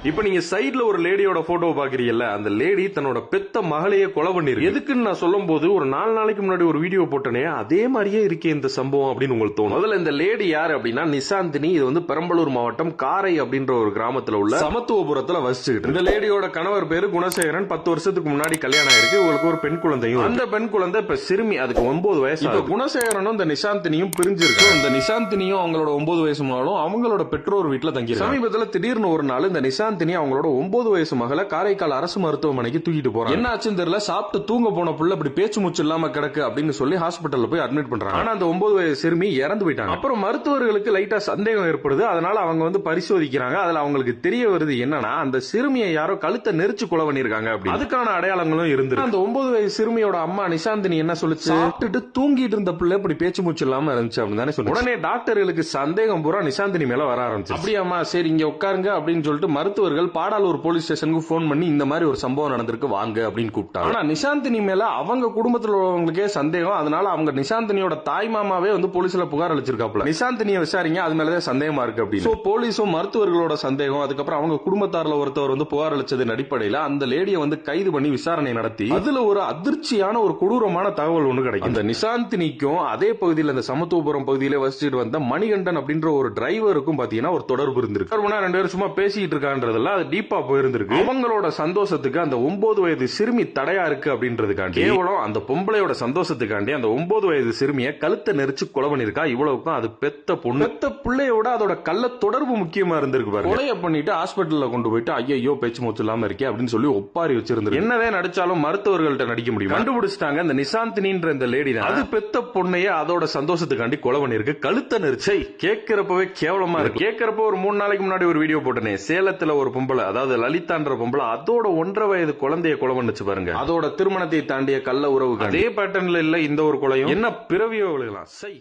இப்ப நீங்க சைடுல ஒரு லேடியோட போட்டோ பாக்குறீங்கல்ல, அந்த லேடி தன்னோட பெத்த மகளையே கொலை பண்ணிருக்கு. எதுக்குன்னு நான் சொல்லும் போது ஒரு 4 நாளைக்கு முன்னாடி ஒரு வீடியோ போட்டனே, அதே மாதிரியே இருக்கே இந்த சம்பவம் அப்படின்னு உங்களுக்கு தோணும். முதல்ல இந்த லேடி யாரு அப்படின்னா நிசாந்தினி. இது வந்து பெரம்பலூர் மாவட்டம் காரை அப்படின்ற ஒரு கிராமத்துல உள்ள சமத்துவபுரத்துல வசிச்சுக்கிட்டு. இந்த லேடியோட கணவர் பேரு குணசேகரன். 10 வருஷத்துக்கு முன்னாடி கல்யாணம் ஆயிருக்கு. உங்களுக்கு ஒரு பெண் குழந்தையும். அந்த பெண் குழந்தை இப்ப சிறுமி, அதுக்கு 9 வயசு. இப்ப குணசேகரனும் இந்த நிசாந்தினியும் பிரிஞ்சிருக்கு. இந்த நிசாந்தினியும் அவங்களோட 9 வயசு மகளும் அவங்களோட பெற்றோர் வீட்டுல தங்கி சமீபத்துல திடீர்னு ஒரு நாள் இந்த நிசாந்தினி அவங்களோட 9 வயசு மகளை காரைக்கால் அரசு மருத்துவமனைக்கு தூக்கிட்டு போறாங்க. என்ன ஆச்சுன்னு தெரியல, சாப்பிட்டு தூங்க போன புள்ள இப்படி பேச்சு மூச்சு இல்லாம கிடக்கு அப்படின்னு சொல்லி ஹாஸ்பிட்டல்ல போய் அட்மிட் பண்றாங்க. ஆனா அந்த 9 வயசு சிறுமி இறந்து போயிட்டாங்க. அப்புறம் மருத்துவர்களுக்கு லைட்டா சந்தேகம் ஏற்படுது. அதனால அவங்க வந்து பரிசோதிக்கிறாங்க. அதுல அவங்களுக்கு தெரிய வருது என்னன்னா, அந்த சிறுமியை யாரோ கழுத்தை நெரிச்சு கொலை பண்ணிருக்காங்க. அதுக்கான அடையாளங்களும் இருந்து அந்த 9 வயசு சிறுமியோட அம்மா நிசாந்தினி என்ன சொல்லுச்சு, சாப்பிட்டுட்டு தூங்கிட்டு இருந்த பிள்ளை இப்படி பேச்சு மூச்சு இல்லாம இருந்துச்சு அப்படின்னு தானே சொல்லி. உடனே டாக்டர்களுக்கு சந்தேகம் பூரா நிசாந்தினி மேல வர ஆரம்பிச்சு. அப்படியாமா, சரி இங்க உட்காருங்க அப்படின்னு சொல்லிட்டு மருத்துவர்கள் பாடாலூர் போலீஸ் ஸ்டேஷனுக்கு போன் பண்ணி இந்த மாதிரி ஒரு சம்பவம் நடந்திருக்கு வாங்க அப்படின்னு கூப்பிட்டாங்க. ஆனா நிசாந்தினி மேல அவங்க குடும்பத்தில் உள்ளவங்களுக்கே சந்தேகம். அதனால அவங்க நிசாந்தினியோட தாய் மாமாவே வந்து போலீஸ்ல புகார் அளிச்சிருக்காப்ல. நிசாந்தினியை விசாரிங்க, அது மேலதான் சந்தேகமா இருக்கு அப்படின்னு. போலீஸும் மருத்துவர்களோட சந்தேகம், அதுக்கப்புறம் அவங்க குடும்பத்தார்ல ஒருத்தவர் வந்து புகார் அளிச்சதன் அடிப்படையில அந்த லேடியை வந்து கைது பண்ணி விசாரணை நடத்தி அதுல ஒரு அதிர்ச்சியான ஒரு கொடூரமான தகவல் ஒண்ணு கிடைக்கும். அந்த நிசாந்தினிக்கும் அதே பகுதியில் அந்த சமத்துவபுரம் பகுதியில வசிச்சுட்டு வந்த மணிகண்டன் அப்படின்ற ஒரு டிரைவருக்கும் பாத்தீங்கன்னா ஒரு தொடர்பு இருந்திருக்கு. 2 பேரும் சும்மா பேசிட்டு இருக்கான்றதுல அது டீப்பா போயிருந்திருக்கு. அவங்களோட சந்தோஷத்துக்கு அந்த 9 வயது சிறுமி தடையா இருக்கு அப்படின்றதுக்காண்டி, கேவலம் அந்த பொம்பளையோட சந்தோஷத்துக்காண்டி அந்த 9 வயது சிறுமியை கழுத்தை நெரிச்சு கொலை பண்ணிருக்கா. இவ்வளவுக்கும் அது பெத்த பொண்ணு. பெத்த பிள்ளையோட அதோட கள்ள தொடர்பு முக்கியமா இருந்திருக்கு பாருங்க. கொலைய பண்ணிட்டு ஹாஸ்பிட்டல்ல கொண்டு போயிட்டு ஐயோ பேச்சு மூச்சு இல்லாம இருக்கே அப்படின்னு சொல்லி ஒப்பாரி வச்சிருந்திருக்கு. என்னவே நடிச்சாலும் மருத்துவர்கள்ட்ட நடிக்க முடியும். கண்டுபிடிச்சிட்டாங்க இந்த நிசாந்தினின்ற இந்த லேடி தான் அது பெத்த பொண்ணையே அதோட சந்தோஷத்துக்காண்டி கொலை பண்ணிருக்கு. கழுத்தை நெரிச்சை கேட்கிறப்பவே கேவலமா இருக்கு. கேட்கிறப்ப ஒரு 3 நாளைக்கு முன்னாடி ஒரு வீடியோ போட்டனே, சேலத்துல ஒரு பொம்பளை, அதாவது லலிதான்ற பொம்பளை அதோட 1.5 வயது குழந்தைய கொலை பண்ணுச்சு பாருங்க. அதோட திருமணத்தை தாண்டிய கள்ள உறவு அதே பேட்டர்ன்ல இல்ல இந்த ஒரு கொலையும். என்ன பிறவியோ விழுகலாம். சை.